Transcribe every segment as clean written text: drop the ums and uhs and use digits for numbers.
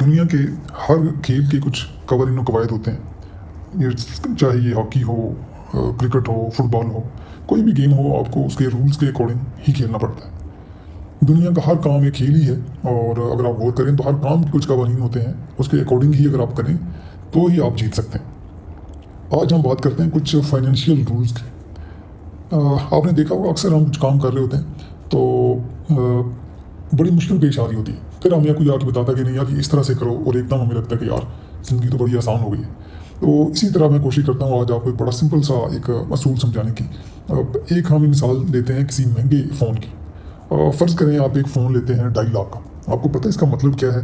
दुनिया के हर खेल के कुछ कवानीन कवायद होते हैं। ये चाहे ये हॉकी हो, क्रिकेट हो, फुटबॉल हो, कोई भी गेम हो, आपको उसके रूल्स के अकॉर्डिंग ही खेलना पड़ता है। दुनिया का हर काम एक खेल ही है, और अगर आप गौर करें तो हर काम के कुछ कवानीन होते हैं, उसके अकॉर्डिंग ही अगर आप करें तो ही आप जीत सकते हैं। आज हम बात करते हैं कुछ फाइनेंशियल रूल्स की। आपने देखा होगा अक्सर हम कुछ काम कर रहे होते हैं तो बड़ी मुश्किल पेश आ रही होती है, फिर हमें कोई आके बताता कि नहीं यार इस तरह से करो, और एकदम हमें लगता है कि यार ज़िंदगी तो बड़ी आसान हो गई है। तो इसी तरह मैं कोशिश करता हूँ आज आपको एक बड़ा सिंपल सा एक असूल समझाने की। एक हम मिसाल लेते हैं किसी महंगे फ़ोन की। फ़र्ज़ करें आप एक फ़ोन लेते हैं 2.5 लाख का। आपको पता है इसका मतलब क्या है?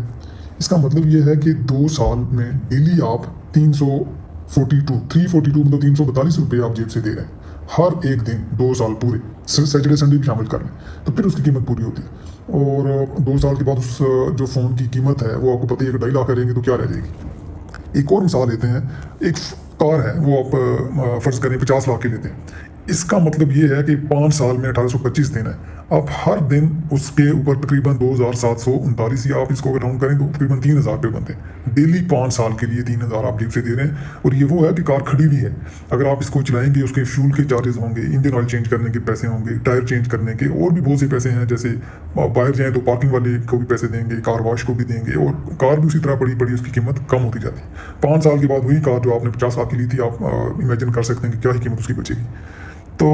इसका मतलब ये है कि 2 साल में डेली आप 342 मतलब 342 रुपये आप जेब से दे रहे हैं हर एक दिन, 2 साल पूरे, सैटरडे संडे भी शामिल कर लें तो फिर उसकी कीमत पूरी होती है। और 2 साल के बाद उस जो फ़ोन की कीमत है वो आपको पता ही है कि 2.5 लाख करेंगे तो क्या रह जाएगी। एक और मिसाल लेते हैं, एक कार है वो आप फ़र्ज़ करें 50 लाख की लेते हैं। इसका मतलब ये है कि 5 साल में 1825 दिन है। आप हर दिन उसके ऊपर तकरीबन 2739, या आप इसको अगर राउंड करें तो तकरीबन 3000 रुपये बनते हैं। डेली 5 साल के लिए 3000 आप जेब से दे रहे हैं। और ये वो है कि कार खड़ी भी है, अगर आप इसको चलाएंगे उसके फ्यूल के चार्जेस होंगे, इंजन ऑयल चेंज करने के पैसे होंगे, टायर चेंज करने के, और भी बहुत से पैसे हैं। जैसे बाहर जाएँ तो पार्किंग वाले को भी पैसे देंगे, कार वॉश को भी देंगे, और कार भी उसी तरह पड़ी पड़ी उसकी कीमत कम होती जाती है। 5 साल के बाद वही कार जो आपने 50 लाख की ली थी, आप इमेजिन कर सकते हैं कि क्या ही कीमत उसकी बचेगी। तो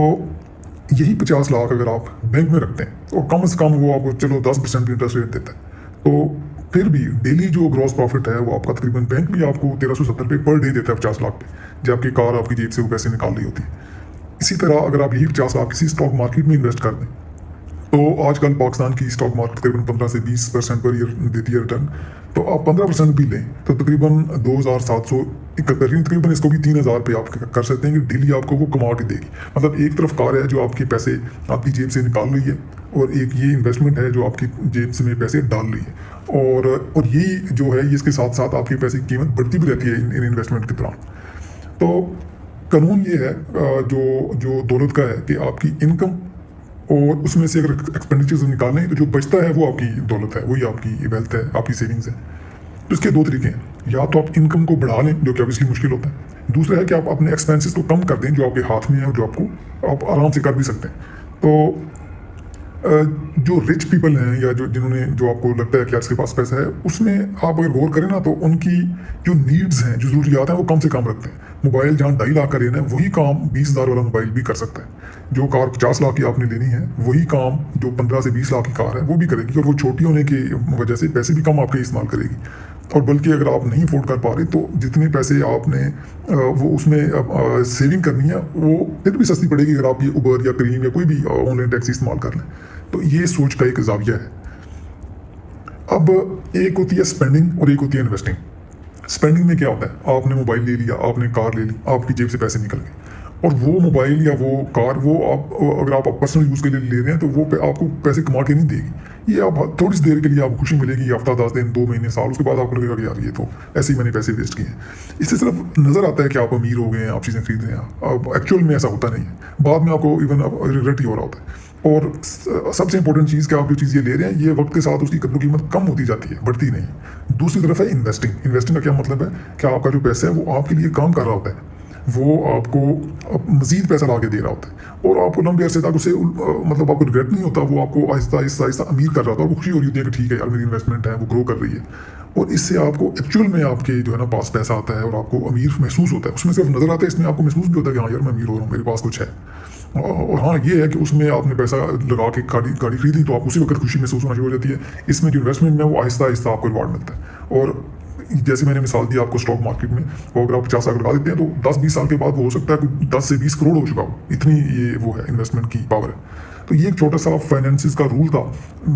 यही 50 लाख अगर आप बैंक में रखते हैं और कम से कम वो आपको चलो 10% भी इंटरेस्ट रेट देता है, तो फिर भी डेली जो ग्रॉस प्रॉफिट है वो आपका तकरीबन बैंक भी आपको 1370 रुपये पर डे देता है 50 लाख पे, जब आपकी कार आपकी जेब से वो पैसे निकाल रही होती है। इसी तरह अगर आप यही 50 लाख किसी स्टॉक मार्केट में इन्वेस्ट कर दें तो आजकल पाकिस्तान की स्टॉक मार्केट तकरीबन 15 से 20% पर ईयर देती है रिटर्न। तो आप 15% भी लें तो तकरीबन 2771, तकरीबन इसको भी 3000 रुपये आप कर सकते हैं कि डेली आपको वो कमावट ही देगी। मतलब एक तरफ कार है जो आपके पैसे आपकी जेब से निकाल रही है, और एक ये इन्वेस्टमेंट है जो आपकी जेब से में पैसे डाल रही है। और यही जो है इसके साथ साथ आपके पैसे की कीमत बढ़ती भी रहती है इन इन्वेस्टमेंट के दौरान। तो कानून ये है जो दौलत का है कि आपकी इनकम और उसमें से अगर एक्सपेंडिचर्स निकालें तो जो बचता है वो आपकी दौलत है, वही आपकी वेल्थ है, आपकी सेविंग्स है। तो इसके 2 तरीके हैं, या तो आप इनकम को बढ़ा लें जो कि ऑब्वियसली मुश्किल होता है, दूसरा है कि आप अपने एक्सपेंसेस को कम कर दें जो आपके हाथ में है और जो आप आराम से कर भी सकते हैं। तो जो रिच पीपल हैं या जो आपको लगता है कि आपके पास पैसा है, उसमें आप अगर गौर करें ना तो उनकी जो नीड्स हैं, जो ज़रूरियात हैं, वो कम से कम रखते हैं। मोबाइल जहाँ 2.5 लाख का लेना है वही काम 20,000 वाला मोबाइल भी कर सकता है। जो कार 50 लाख की आपने लेनी है वही काम जो 15 से 20 लाख की कार है वो भी करेगी, और वो छोटी होने की वजह से पैसे भी कम आपके इस्तेमाल करेगी। और बल्कि अगर आप नहीं अफोर्ड कर पा रहे तो जितने पैसे आपने वो उसमें सेविंग करनी है वो फिर भी सस्ती पड़ेगी अगर आप ये उबर या क्रीम या कोई भी ऑनलाइन टैक्सी इस्तेमाल कर लें। तो ये सोच का एक जाविया है। अब एक होती है स्पेंडिंग और एक होती है इन्वेस्टिंग। स्पेंडिंग में क्या होता है, आपने मोबाइल ले लिया, आपने कार ले ली, आपकी जेब से पैसे निकल गए, और वो मोबाइल या वो कार वो आप अगर आप पर्सनल यूज़ के लिए ले रहे हैं तो वो आपको पैसे कमा के नहीं देगी। ये आप थोड़ी सी देर के लिए आपको खुशी मिलेगी, हफ्ता 10 दिन 2 महीने साल, उसके बाद आपको लगेगा कि यार ये तो ऐसे ही मैंने पैसे वेस्ट किए हैं। इससे सिर्फ नज़र आता है कि आप अमीर हो गए हैं, आप चीज़ें खरीद रहे हैं, अब एक्चुअल में ऐसा होता नहीं है। बाद में आपको इवन रिग्रेट ही हो रहा होता है। और सबसे इंपॉर्टेंट चीज़ कि आप जो चीज़ ये ले रहे हैं ये वक्त के साथ उसकी कदर कीमत कम होती जाती है, बढ़ती नहीं। दूसरी तरफ है इन्वेस्टिंग। इन्वेस्टिंग का क्या मतलब है कि आपका जो पैसा है वो आपके लिए काम कर रहा होता है, वो आपको मज़ीद पैसा ला के दे रहा होता है, और आपको लंबे अरसे तक उसे मतलब आपको रिग्रेट नहीं होता, वो आपको आहिस्ता आहिस्ता आहिस्ता अमीर कर रहा होता है। आपको खुशी हो रही होती है कि ठीक है यार मेरी इन्वेस्टमेंट है वो ग्रो कर रही है, और इससे आपको एक्चुअल में आपके जो है ना पास पैसा आता है और आपको अमीर महसूस होता है। उसमें सिर्फ नज़र आता है, इसमें आपको महसूस भी होता है कि हाँ यार मैं अमीर हो रहा हूँ, मेरे पास कुछ है। और हाँ ये है कि उसमें आपने पैसा लगा के गाड़ी खरीदी तो आप उसी वक्त खुशी महसूस होना शुरू हो जाती है। इसमें जो इन्वेस्टमेंट में वो आहिस्ता आहिस्ता आपको रिवार्ड मिलता है। और जैसे मैंने मिसाल दी आपको स्टॉक मार्केट में, वो अगर आप 50 लाख लगा देते हैं तो 10-20 साल के बाद वो हो सकता है कि 10 से 20 करोड़ हो चुका हो, इतनी ये वो है इन्वेस्टमेंट की पावर है। तो ये एक छोटा सा फाइनेंसिस का रूल था।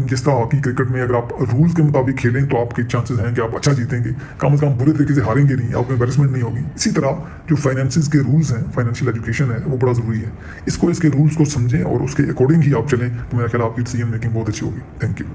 जिस तरह हॉकी क्रिकेट में अगर आप रूल्स के मुताबिक खेलें तो आपके चांसेस हैं कि आप अच्छा जीतेंगे, कम से कम बुरे तरीके से हारेंगे नहीं, आपको एम्बेरसमेंट नहीं होगी। इसी तरह जो फाइनेंसिस के रूल्स हैं, फाइनेंशियल एजुकेशन है, वो बड़ा ज़रूरी है। इसके रूल्स को समझें और उसके अकॉर्डिंग ही आप चलें तो मेरा ख्याल आपकी डिसीजन मेकिंग बहुत अच्छी होगी। Thank you.